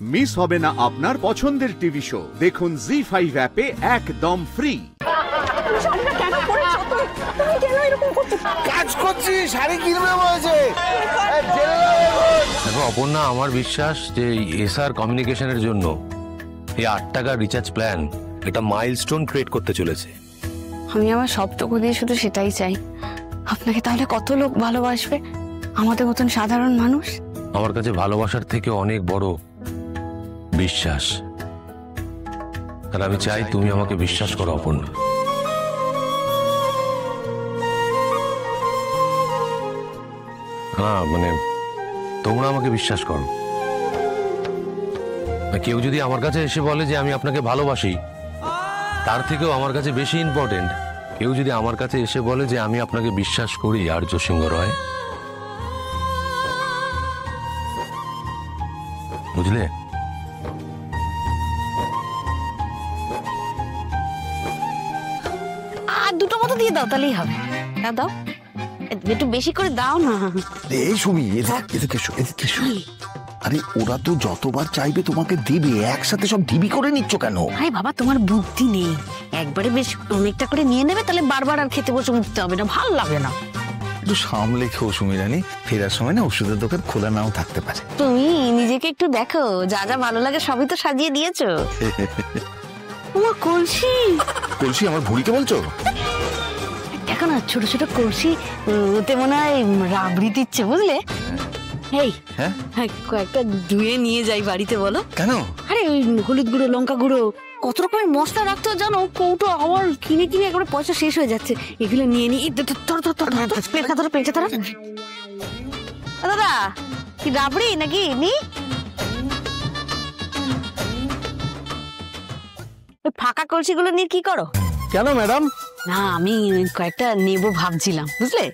Miss হবে না আপনার পছন্দের টিভি শো। দেখুন জি5 অ্যাপে একদম ফ্রি। কাজ করছি, শাড়ি কিনবে বলেছে। দেখো অপর্ণা, আমার বিশ্বাস যে এসআর কমিউনিকেশনের জন্য এই 8 টাকার রিচার্জ প্ল্যান এটা মাইলস্টোন ক্রিয়েট করতে চলেছে। আমি আমার সবটুকু দিয়ে শুধু সেটাই চাই। আপনাকে তাহলে কত লোক ভালোবাসবে, আমাদের মতন সাধারণ মানুষ। আমার কাছে ভালোবাসার থেকে অনেক বড় বিশ্বাস, আর আমি চাই তুমি আমাকে বিশ্বাস করো অপর্ণা। হ্যাঁ, মানে তোমরা আমাকে বিশ্বাস করো। কেউ যদি আমার কাছে এসে বলে যে আমি আপনাকে ভালোবাসি, তার থেকেও আমার কাছে বেশি ইম্পর্টেন্ট কেউ যদি আমার কাছে এসে বলে যে আমি আপনাকে বিশ্বাস করি আর্য সিংহ রয়। বুঝলে? আর দুটো মতো দিয়ে দাও, তাহলেই হবে। দাও, একটু বেশি করে দাও না। এই সুমি, এদিকে আরে ওরা তো যতবার চাইবে তোমাকে দিবে, একসাথে সব ঢিবি করে নিচ্ছ কেন? আরে বাবা, তোমার বুদ্ধি নেই। একবারে বেশ অনেকটা করে নিয়ে নেবে, তাহলে বারবার আর খেতে বসে উঠতে হবে না, ভালো লাগে না। একটু সামলে খেও সুমি রানী, ফেরার সময় না ওষুধের দোকান খোলা নাও থাকতে পারে। তুমি নিজেকে একটু দেখো, যা যা ভালো লাগে সবই তো সাজিয়ে দিয়েছো। তোমার কলসি আমার ভুড়িকে বলছো? দেখো না, ছোট ছোট কলসি, ওতে মনে হয় রাবড়ি দিচ্ছে, বুঝলে? এই হ্যাঁ, কয়েকটা ধুয়ে নিয়ে যাই বাড়িতে, বলো? কেন? আরে ওই হলুদ গুঁড়ো, লঙ্কা গুঁড়ো, কত রকমের মশলা রাখতে জানো, কৌটো আমার কিনে কিনে একবারে পয়সা শেষ হয়ে যাচ্ছে। এগুলো নিয়ে নি। দাদা, কি রাবড়ি নাকি নি? ফাঁকা কলসিগুলো নিয়ে কি করো? কেন ম্যাডাম? না, আমি কয়েকটা নেবো ভাবছিলাম, বুঝলে?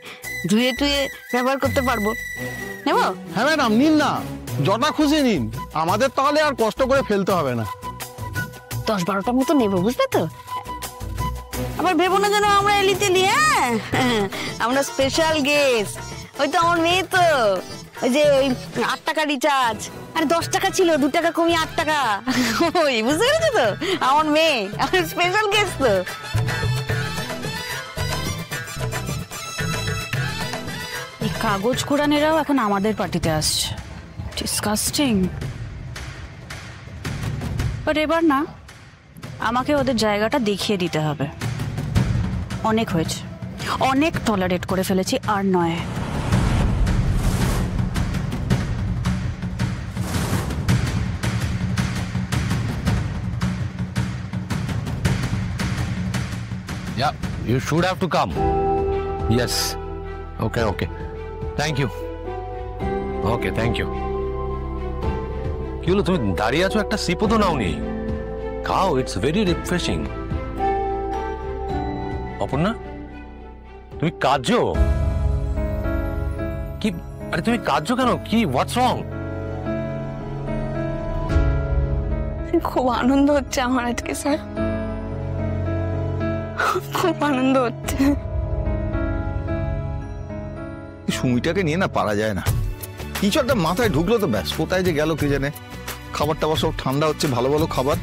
ধুয়ে টুয়ে ব্যবহার করতে পারবো। নেবো? হ্যাঁ ম্যাডাম, নিন না, জটা খুশি নিন, আমাদের তাহলে আর কষ্ট করে ফেলতে হবে না। 10-12টার মতো নেবো, বুঝলে তো? আবার ভেবো না যেন আমরা এলিতে নি। হ্যাঁ, আমরা স্পেশাল গেস্ট। ওই তো আমার মেয়ে, তো ওই যে ওই 8 টাকা রিচার্জ, আরে 10 টাকা ছিল, 2 টাকা কমিয়ে 8 টাকা। ওই বুঝতে পেরেছো তো, আমার মেয়ে, আমার স্পেশাল গেস্ট তো। এই কাগজ কোড়ানেরাও এখন আমাদের পার্টিতে আসছে। ডিসকাস্টিং। বাট এবার না, আমাকে ওদের জায়গাটা দেখিয়ে দিতে হবে। অনেক হয়েছে, অনেক টলারেট করে ফেলেছি, আর নয়। Yeah, you should have to come. Yes. Okay. Thank you. Okay, thank you. কি হলো, তুমি দাঁড়িয়ে আছো, একটা সিপও তো নাওনি। খাও, ইটস ভেরি রিফ্রেশিং। অপর্ণা, তুমি কাঁদছো কি? আরে তুমি কাঁদছো কেন? কি, হোয়াটস রং? খুব আনন্দ হচ্ছে আমার আজকে, স্যার, খুব আনন্দ হচ্ছে। সুমিটাকে নিয়ে না পারা যায় না, কিছু একটা মাথায় ঢুকলো তো ব্যাস, কোথায় যে গেল কে জানে। খাবার টাবার সব ঠান্ডা হচ্ছে, ভালো ভালো খাবার,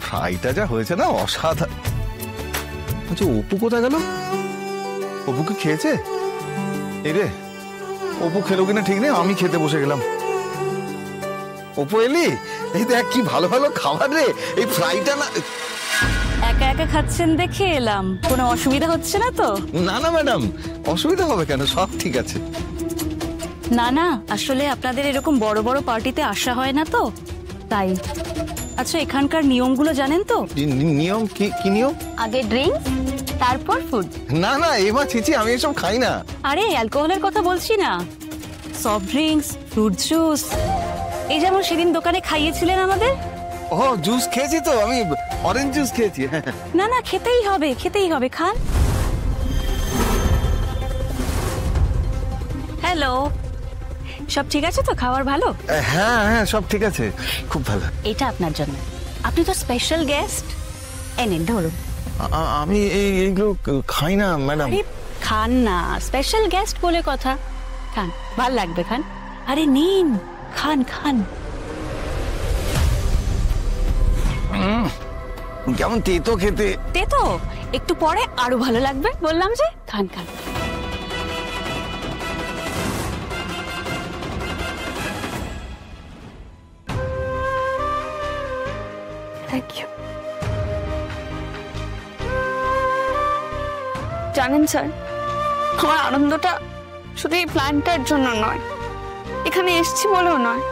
ফ্রাইটা যা হয়েছে না অসাধারণ। আচ্ছা, অপু কোথায় গেল? অপু কি খেয়েছে? এই রে, অপু খেলো কিনা ঠিক নেই, আমি খেতে বসে গেলাম। অপু এলি? এই দেখ কি ভালো ভালো খাবার রে, এই ফ্রাইটা না। একা একা খাচ্ছেন দেখে এলাম, কোনো অসুবিধা হচ্ছে না তো? না না ম্যাডাম, অসুবিধা হবে কেন, সব ঠিক আছে। না, আসলে আপনাদের এরকম বড় বড় পার্টিতে আসা হয় না তো, তাই। আচ্ছা, এখানকার নিয়মগুলো জানেন তো? নিয়ম কি নিয়ম? আগে ড্রিঙ্কস, তারপর ফুড। না এবার চিচি, আমি এসব খাই না। আরে অ্যালকোহলের কথা বলছি না, সফট ড্রিঙ্কস, ফ্রুট জুস, এই যেমন সেদিন দোকানে খাইয়েছিলেন আমাদের। ও, জুস খেয়েছি তো, আমি অরেঞ্জ জুস খেয়েছি। না, খেতেই হবে, খান। হ্যালো, সব ঠিক আছে তো? খাবার ভালো? হ্যাঁ, সব ঠিক আছে, খুব ভালো। এটা আপনার জন্য, আপনি তো স্পেশাল গেস্ট। এনেন, ধরুন। আমি এইগুলো খাই না ম্যাডাম। খান না, স্পেশাল গেস্ট বলে কথা। খান, ভাল লাগবে, খান। আরে নিন, খান। কেমন তেতো খেতে। তো একটু পরে আরো ভালো লাগবে, বললাম যে খান খান। Thank you. জানেন স্যার, আমার আনন্দটা শুধু এই প্ল্যানটার জন্য নয়, এখানে এসছি বলেও নয়।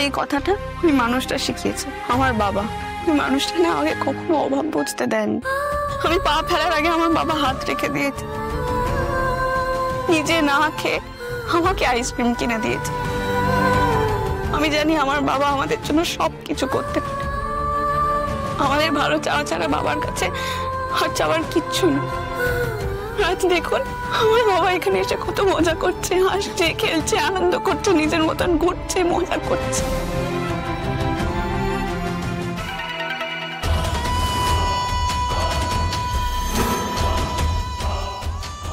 এই কথাটা ওই মানুষটা শিখিয়েছে, আমার বাবা। ওই মানুষটা না আগে কখনো অভাব বুঝতে দেন। আমি পা ফেলার আগে আমার বাবা হাত রেখে দিয়েছে, নিজে না খেয়ে আমাকে আইসক্রিম কিনে দিয়েছে। আমি জানি আমার বাবা আমাদের জন্য সবকিছু করতে পারে। আমাদের ভালো চাওয়া ছাড়া বাবার কাছে আর চাওয়ার কিচ্ছু না। আজ দেখুন আমার বাবা এখানে এসে কত মজা করছে, হাসছে, খেলছে, আনন্দ করছে, নিজের মতন ঘুরছে, মজা করছে।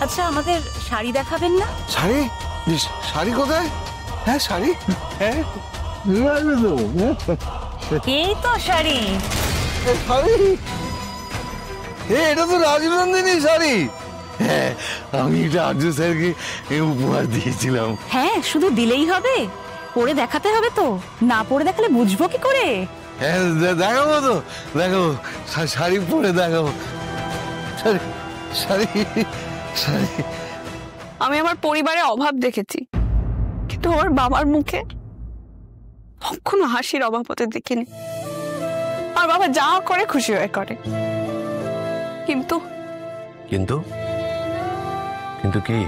আচ্ছা, আমাদের শাড়ি দেখাবেন না? শাড়ি? শাড়ি কোথায়? হ্যাঁ শাড়ি, হ্যাঁ এই তো শাড়ি। শাড়ি, এটা তো রাজনন্দিনী শাড়ি। হ্যাঁ, আমি এটা আর্য স্যারকে উপহার দিয়েছিলাম। হ্যাঁ, শুধু দিলেই হবে? পরে দেখাতে হবে তো, না পরে দেখালে বুঝবো কি করে? হ্যাঁ দেখাবো তো, দেখাবো, শাড়ি পরে দেখাবো। শাড়ি শাড়ি শাড়ি। আমি আমার পরিবারে অভাব দেখেছি, কিন্তু আমার বাবার মুখে কখনো হাসির অভাব হতে দেখিনি। আর বাবা যা করে খুশি হয়ে করে। কিন্তু কিন্তু কিন্তু কি?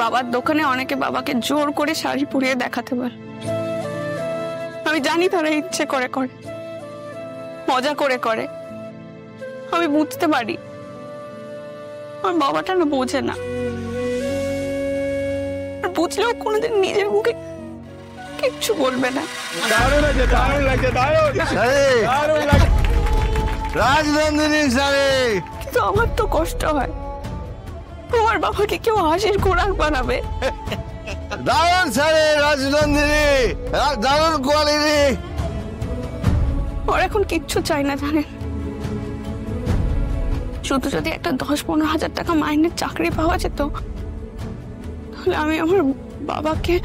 বাবার দোকানে অনেকে বাবাকে জোর করে শাড়ি পরিয়ে দেখাতে পারে। আমি জানি তারা ইচ্ছে করে করে, মজা করে করে। আমি বুঝতে পারি আমার বাবাটা না বোঝে না, আর বুঝলেও কোনোদিন নিজের মুখে কিচ্ছু বলবে না। রাজনন্দিনী শাড়ি। কিন্তু আমার তো কষ্ট হয়, তোমার বাবাকে কেউ হাসির খোরাক বানাবে। দারুণ শাড়ি রাজনন্দিনী, দারুণ কোয়ালিটি। ওর এখন কিচ্ছু চাই না জানেন, শুধু যদি একটা 10-15 হাজার টাকা মাইনের চাকরি পাওয়া যেত, তাহলে আমি আমার বাবাকে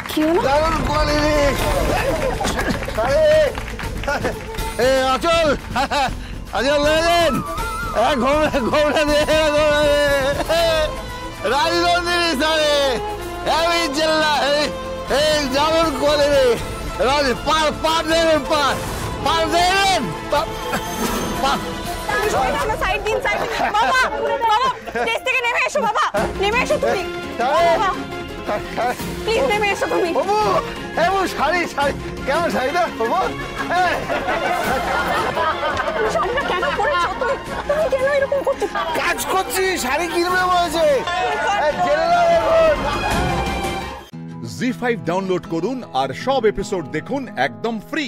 কি হলো? দারুণ কোয়ালিটি। আচল আচল লেন ঘোমরা দে, রাজনন্দিনী শাড়ি, আমি চিল্লা, এই দারুণ কোয়ালিটি। রাজ পার দেবেন, পার দেবেন। সাইড দিন, সাইড দিন। বাবা, বাবা, স্টেজ থেকে নেমে এসো। বাবা, নেমে এসো তুমি। বাবা, প্লিজ নেমে এসো তুমি। বাবু, এমন শাড়ি, শাড়ি কেমন শাড়িটা বাবু? শাড়িটা কেন পরেছো তুমি? তুমি কেন এরকম করছো? কাজ করছি, শাড়ি কিনবে বলেছে। জি5 ডাউনলোড করুন আর সব এপিসোড দেখুন একদম ফ্রি।